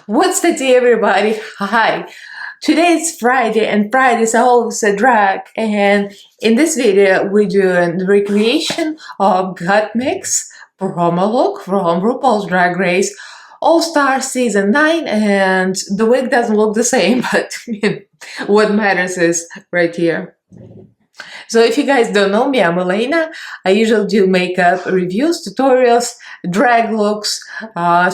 What's the day, everybody? Hi. Today is Friday, and Friday is always a drag. And in this video, we're doing the recreation of Gottmik's promo look from Rupauls Drag Race All-Star Season 9. And the wig doesn't look the same, but what matters is right here. So if you guys don't know me, I'm Elaina. I usually do makeup reviews, tutorials, drag looks,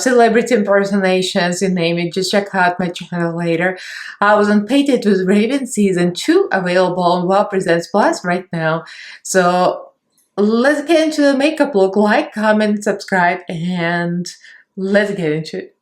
celebrity impersonations, you name it. Just check out my channel later. I was on Painted with Raven Season 2, available on Wow Presents Plus right now. So let's get into the makeup look. Like, comment, subscribe, and let's get into it.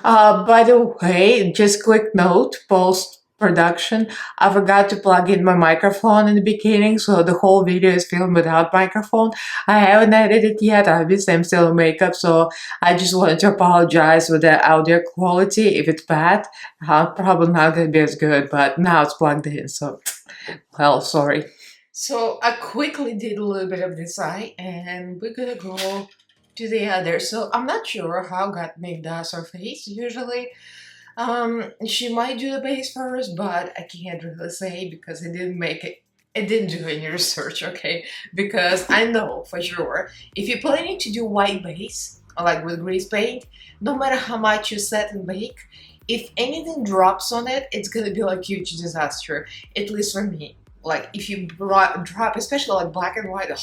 By the way, just quick note, post-production, I forgot to plug in my microphone in the beginning, so the whole video is filmed without microphone. I haven't edited yet, obviously I'm still in makeup, so I just wanted to apologize with the audio quality. If it's bad, probably not gonna be as good, but now it's plugged in, so, well, sorry. So I quickly did a little bit of this eye, and we're gonna go to the other. So I'm not sure how Gottmik does her face usually. She might do the base first, but I can't really say because I didn't make it. I didn't do any research, okay? Because I know for sure if you're planning to do white base, like with grease paint, no matter how much you set and bake, if anything drops on it, it's gonna be like huge disaster. At least for me. Like if you drop, especially like black and white. Ugh,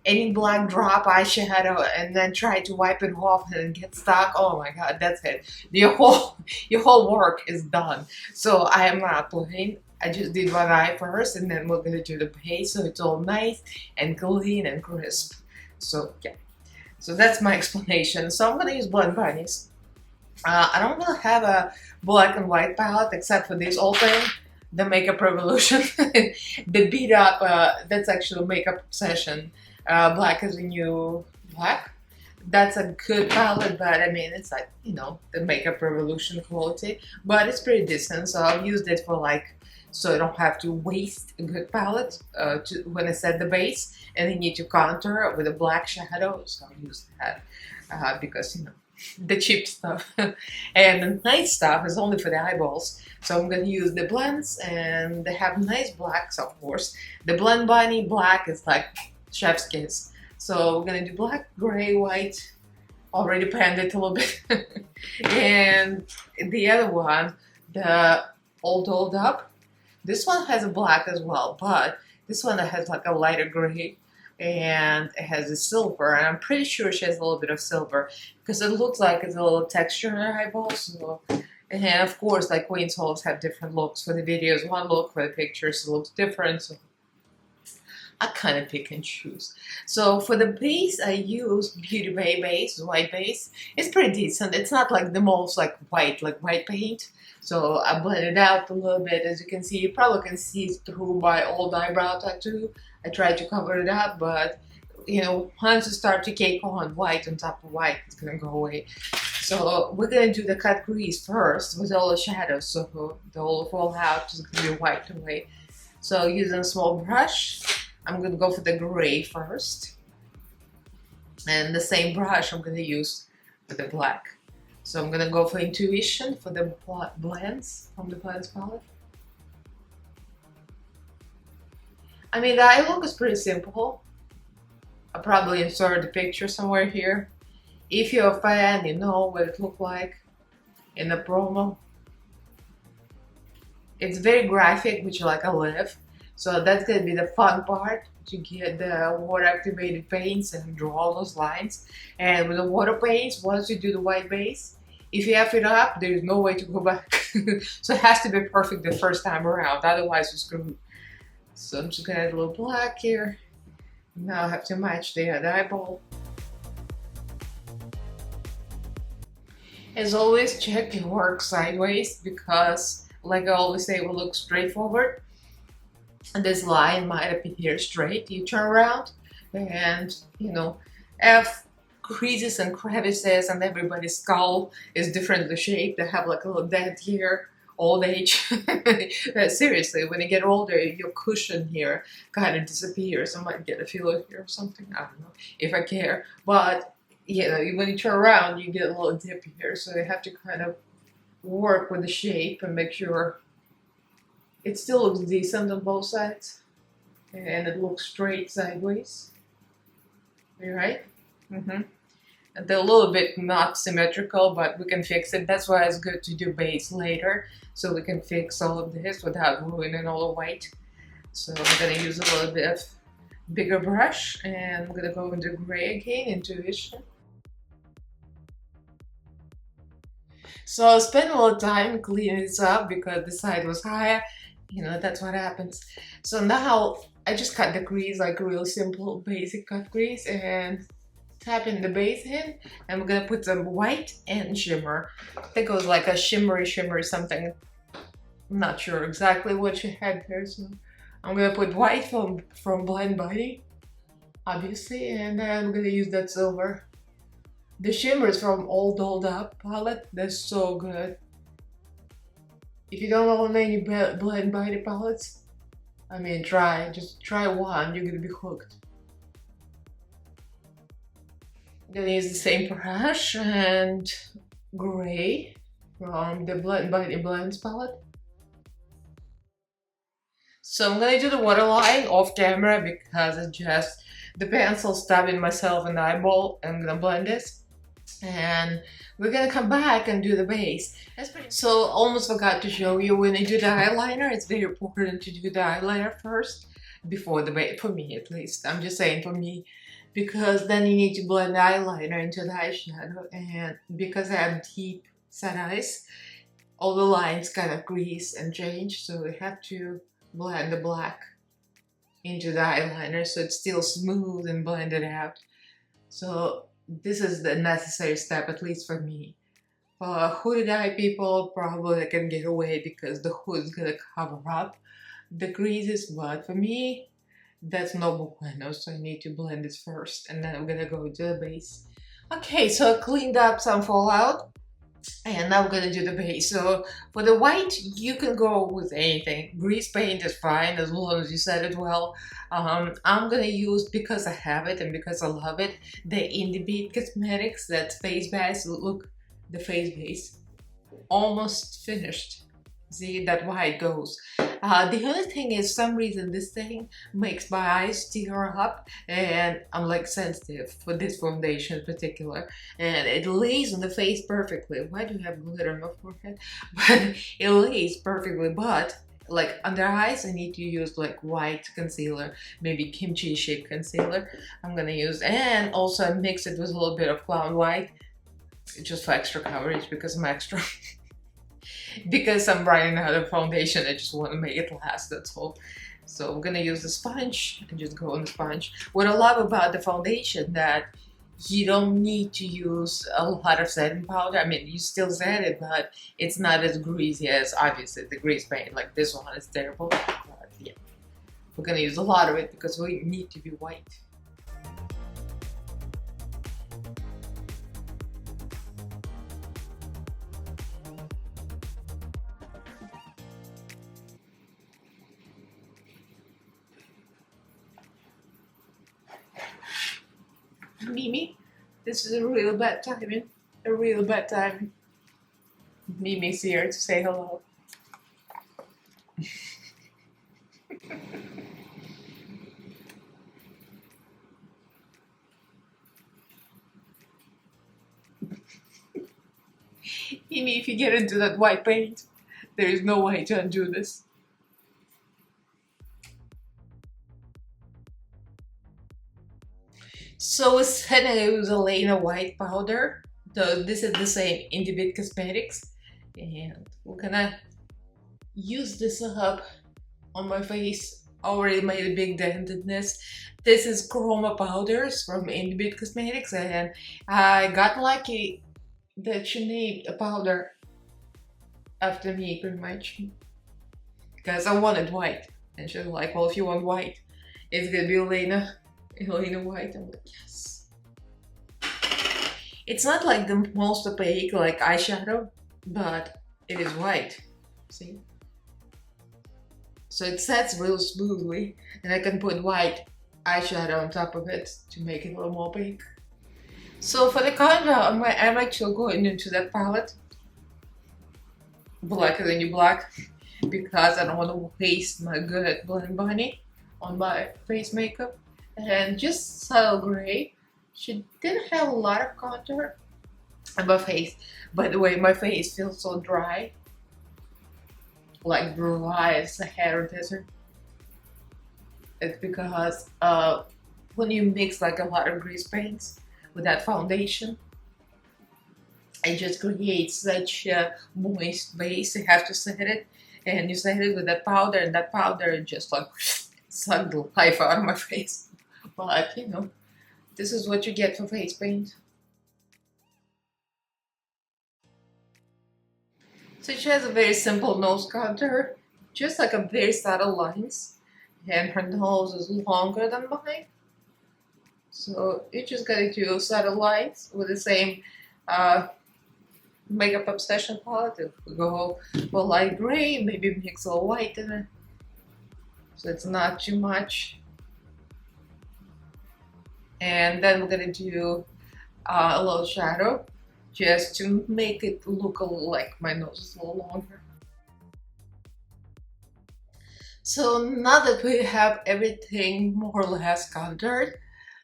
any black drop eyeshadow and then try to wipe it off and get stuck, oh my god, that's it. Your whole work is done. So I am not playing. I just did one eye first and then we're gonna do the base so it's all nice and clean and crisp. So yeah, so that's my explanation. So I'm gonna use blend bunnies. I don't really have a black and white palette except for this old thing, the Makeup Revolution. The beat up, that's actually Makeup Obsession. Black is the new black. That's a good palette, but I mean, it's like, you know, the Makeup Revolution quality, but it's pretty decent. So I've used it for like, so I don't have to waste a good palette when I set the base and I need to contour with a black shadow. So I'll use that because, you know, the cheap stuff. And the nice stuff is only for the eyeballs. So I'm going to use the blends and they have nice blacks, of course. The Blend Bunny black is like chef's kiss. So we're gonna do black, gray, white, already panned it a little bit. And the other one, the all dolled up, this one has a black as well, but this one has like a lighter gray and it has a silver, and I'm pretty sure she has a little bit of silver because it looks like it's a little texture in her eyeballs. So, and of course, like Queen's Halls have different looks for the videos. One look for the pictures looks different. So I kind of pick and choose. So for the base, I use Beauty Bay base, white base. It's pretty decent. It's not like the most like white paint. So I blend it out a little bit. As you can see, you probably can see through my old eyebrow tattoo. I tried to cover it up, but you know, once you start to cake on white on top of white, it's gonna go away. So we're gonna do the cut crease first with all the shadows, so they'll fall out. It's gonna be wiped away. So using a small brush, I'm going to go for the gray first, and the same brush I'm going to use for the black. So I'm going to go for Intuition for the blends from the blends palette. I mean, the eye look is pretty simple. I'll probably insert the picture somewhere here. If you're a fan, you know what it looked like in the promo. It's very graphic, which like I live. So that's going to be the fun part, to get the water activated paints and draw those lines. And with the water paints, once you do the white base, if you F it up, there's no way to go back. So it has to be perfect the first time around, otherwise you're screwed. So I'm just going to add a little black here. Now I have to match the other eyeball. As always, check your work sideways because, like I always say, it will look straightforward. And this line might appear straight. You turn around and, you know, have creases and crevices, and everybody's skull is differently shaped. They have like a little dent here old age. Seriously, when you get older, your cushion here kind of disappears. I might get a filler here or something. I don't know if I care. But, you know, when you turn around, you get a little dip here. So you have to kind of work with the shape and make sure it still looks decent on both sides. And it looks straight sideways. Right? Mm-hmm. And they're a little bit not symmetrical, but we can fix it. That's why it's good to do base later, so we can fix all of this without ruining all the white. So I'm gonna use a little bit of bigger brush, and I'm gonna go into gray again, Intuition. So I spent a little time cleaning this up because the side was higher. You know, that's what happens. So now I just cut the crease, like a real simple basic cut crease, and tapping the base in, and we're gonna put some white and shimmer. I think it was like a shimmery something. I'm not sure exactly what she had there, so I'm gonna put white from Blind Body, obviously, and then I'm gonna use that silver. The shimmer is from All Dolled Up palette. That's so good. If you don't own any Blind Body palettes, I mean, just try one, you're gonna be hooked. I'm gonna use the same brush and gray from the Blind Body Blends palette. So I'm gonna do the waterline off camera because it's just the pencil stabbing myself in the eyeball. I'm gonna blend this, and we're gonna come back and do the base. So almost forgot to show you, when you do the eyeliner, it's very important to do the eyeliner first before the base, for me at least. I'm just saying for me, because then you need to blend the eyeliner into the eyeshadow, and because I have deep set eyes, all the lines kind of crease and change, so we have to blend the black into the eyeliner so it's still smooth and blended out. So this is the necessary step, at least for me. For hooded eye people, probably they can get away because the hood's gonna cover up the creases, but for me, that's no bueno, so I need to blend it first, and then I'm gonna go to the base. Okay, so I cleaned up some fallout, and now I'm gonna do the base. So for the white, you can go with anything. Grease paint is fine as long as you set it well. I'm gonna use, because I have it and because I love it, the Indie Beat Cosmetics, that face base. Look, the face base, almost finished. See, that white goes. The only thing is, some reason this thing makes my eyes tear up, and I'm like sensitive for this foundation in particular, and it lays on the face perfectly. Why do you have glitter on my forehead? But it lays perfectly, but like under eyes I need to use like white concealer, maybe kimchi shaped concealer I'm gonna use, and also I mix it with a little bit of Clown White just for extra coverage, because I'm extra. Because I'm running out of foundation, I just want to make it last, that's all. So I'm gonna use the sponge and just go on the sponge. What I love about the foundation, that you don't need to use a lot of setting powder. I mean, you still set it, but it's not as greasy as, obviously, the grease paint. Like this one is terrible, but yeah. We're gonna use a lot of it because we need to be white. Mimi, this is a real bad timing. A real bad timing. Mimi's here to say hello. Mimi, if you get into that white paint, there is no way to undo this. So instead I use Elaina white powder. So this is the same Indie Beat Cosmetics, and we're gonna use this up on my face. Already made a big dent in this. This is Chroma powders from Indie Beat Cosmetics, and I got lucky that she named a powder after me, pretty much, because I wanted white, and she was like, well, if you want white, it's gonna be Elaina white. I'm like, yes. It's not like the most opaque like eyeshadow, but it is white. See? So it sets real smoothly, and I can put white eyeshadow on top of it to make it a little more pink. So for the contour, I'm actually going into that palette, Blacker Than You Black, because I don't want to waste my good Blend Bunny on my face makeup. And just subtle gray. She didn't have a lot of contour on my face. By the way, my face feels so dry, like dry as a hair desert. It's because when you mix like a lot of grease paints with that foundation, it just creates such a moist base. You have to set it, and you set it with that powder, and that powder just like sucked the life out of my face. But you know, this is what you get for face paint. So she has a very simple nose contour, just like a very subtle lines, and her nose is longer than mine. So you just gotta do subtle lines with the same Makeup Obsession palette. If we go for light gray, maybe mix a little white in it, so it's not too much. And then we're gonna do a little shadow, just to make it look a little like my nose is a little longer. So now that we have everything more or less contoured,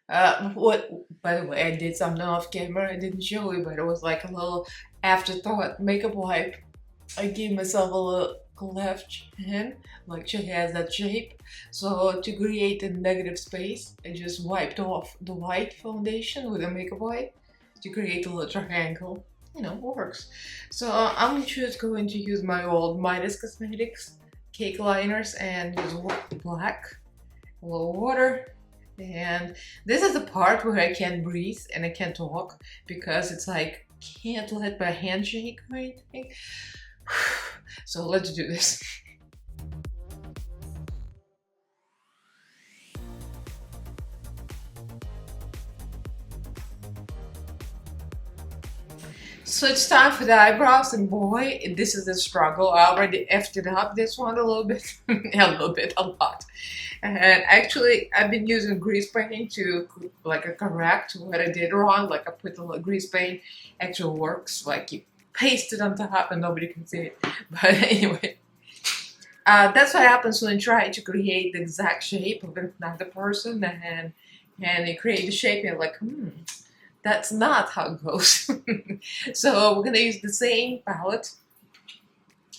by the way, I did something off camera, I didn't show you, but it was like a little afterthought makeup wipe. I gave myself a little cleft chin, like she has that shape. So to create a negative space, I just wiped off the white foundation with a makeup wipe to create a little triangle. You know, works. So I'm just going to use my old Midas Cosmetics cake liners and use black, a little water. And this is the part where I can't breathe and I can't talk, because it's like can't let my hand shake or anything. So let's do this. So it's time for the eyebrows, and boy, this is a struggle. I already effed it up this one a little bit, a lot. And actually, I've been using grease paint to like correct what I did wrong. Like I put the grease paint, actually works. Like you paste it on top and nobody can see it. But anyway, that's what happens when you try to create the exact shape of another person, and you create the shape and you're like, that's not how it goes. So we're gonna use the same palette,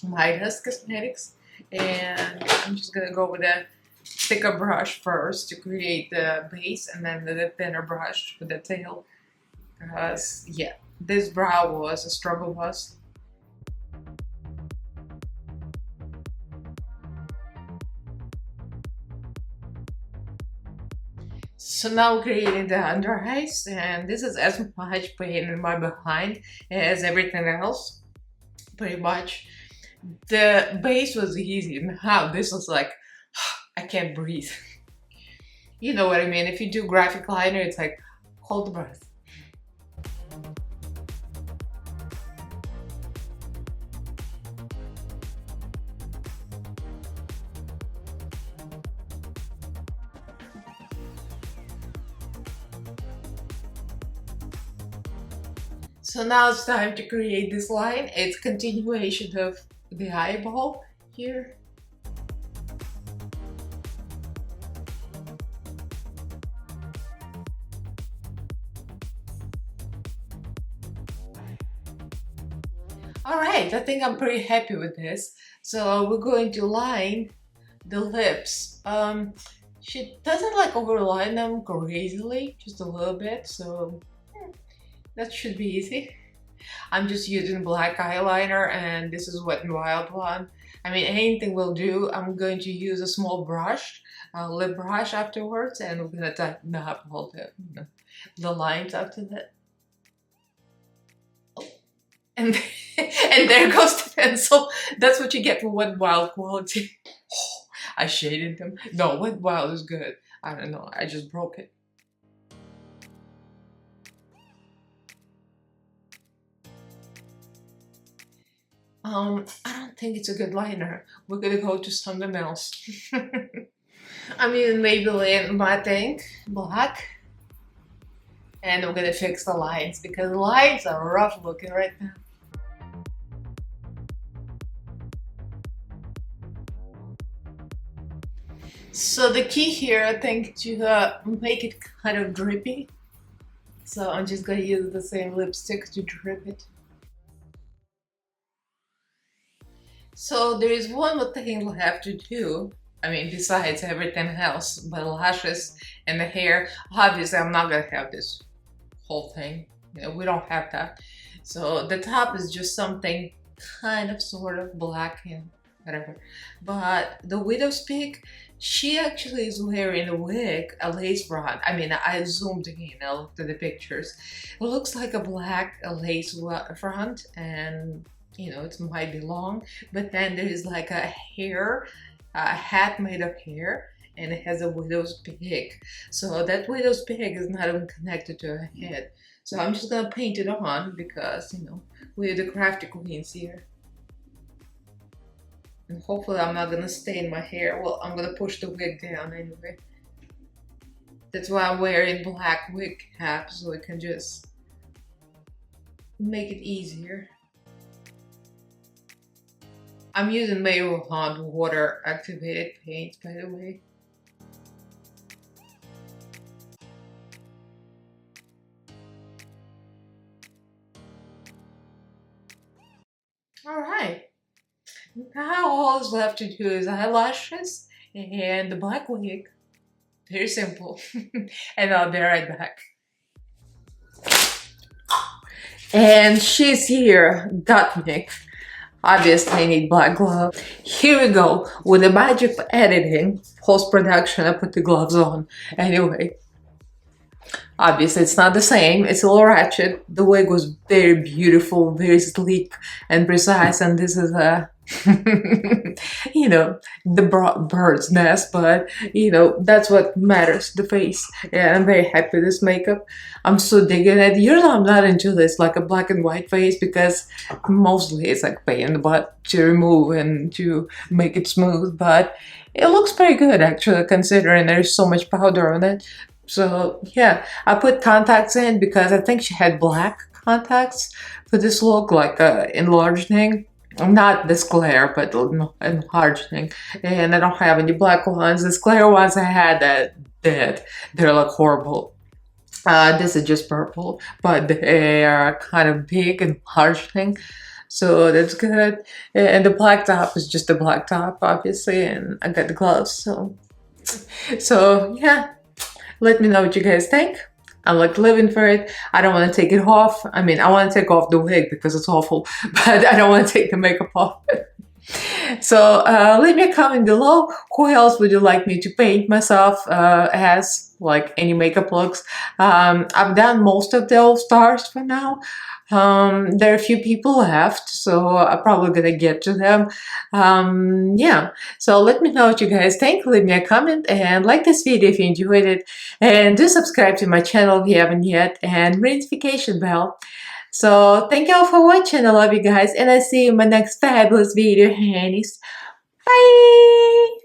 Midas Cosmetics, and I'm just gonna go with a thicker brush first to create the base, and then the thinner brush for the tail. Because yeah, this brow was a struggle bus. So now creating the under eyes, and this is as much pain in my behind as everything else, pretty much. The base was easy, now this was like, I can't breathe. You know what I mean? If you do graphic liner, it's like, hold the breath. So now it's time to create this line. It's continuation of the eyeball here. Alright, I think I'm pretty happy with this. So we're going to line the lips. She doesn't like overline them crazily, just a little bit, so that should be easy. I'm just using black eyeliner, and this is Wet n Wild one. I mean, anything will do. I'm going to use a small brush, a lip brush afterwards, and we're gonna tighten up all the lines after that. Oh. And and there goes the pencil. That's what you get for Wet n Wild quality. I shaded them. No, Wet n Wild is good. I don't know. I just broke it. I don't think it's a good liner. We're gonna go to something else. I'm using Maybelline Matte Ink Black. And I'm gonna fix the lines because the lines are rough looking right now. So the key here, I think, to make it kind of drippy. So I'm just gonna use the same lipstick to drip it. So there is one more thing we have to do. I mean, besides everything else, but the lashes and the hair. Obviously, I'm not gonna have this whole thing. You know, we don't have that. So the top is just something kind of sort of black and whatever. But the widow's peak, she actually is wearing a wig, a lace front. I mean, I zoomed in, I looked at the pictures. It looks like a black lace front, and you know, it might be long, but then there is like a hair, a hat made of hair, and it has a widow's pig. So that widow's pig is not even connected to her head. So I'm just gonna paint it on because, you know, we're the crafty queens here. And hopefully I'm not gonna stain my hair. Well, I'm gonna push the wig down anyway. That's why I'm wearing black wig cap, so it can just make it easier. I'm using Maybelline water activated paint, by the way. Alright, now all is left to do is eyelashes and the black wig. Very simple. And I'll be right back. And she's here, Gottmik. Obviously, I need black gloves. Here we go. With the magic of editing, post-production, I put the gloves on. Anyway, obviously it's not the same. It's a little ratchet. The wig was very beautiful, very sleek and precise. And this is a, you know, the bird's nest. But, you know, that's what matters, the face. And I'm very happy with this makeup. I'm so digging it. Usually I'm not into this, like a black and white face, because mostly it's like pain in the butt to remove and to make it smooth. But it looks pretty good, actually, considering there's so much powder on it. So yeah, I put contacts in because I think she had black contacts for this look, like enlarging. Not this glare, but enlarging. And I don't have any black ones. This glare ones I had they're like horrible. This is just purple, but they are kind of big and enlarging. So that's good. And the black top is just a black top, obviously, and I got the gloves, so yeah. Let me know what you guys think. I'm like living for it. I don't want to take it off. I mean, I want to take off the wig because it's awful, but I don't want to take the makeup off. So leave me a comment below. Who else would you like me to paint myself as, like any makeup looks? I've done most of the All Stars for now. There are a few people left, so I'm probably gonna get to them. Yeah, so let me know what you guys think. Leave me a comment and like this video if you enjoyed it, and do subscribe to my channel if you haven't yet, and ring the notification bell. So thank you all for watching. I love you guys, and I'll see you in my next fabulous video, honeys. Bye!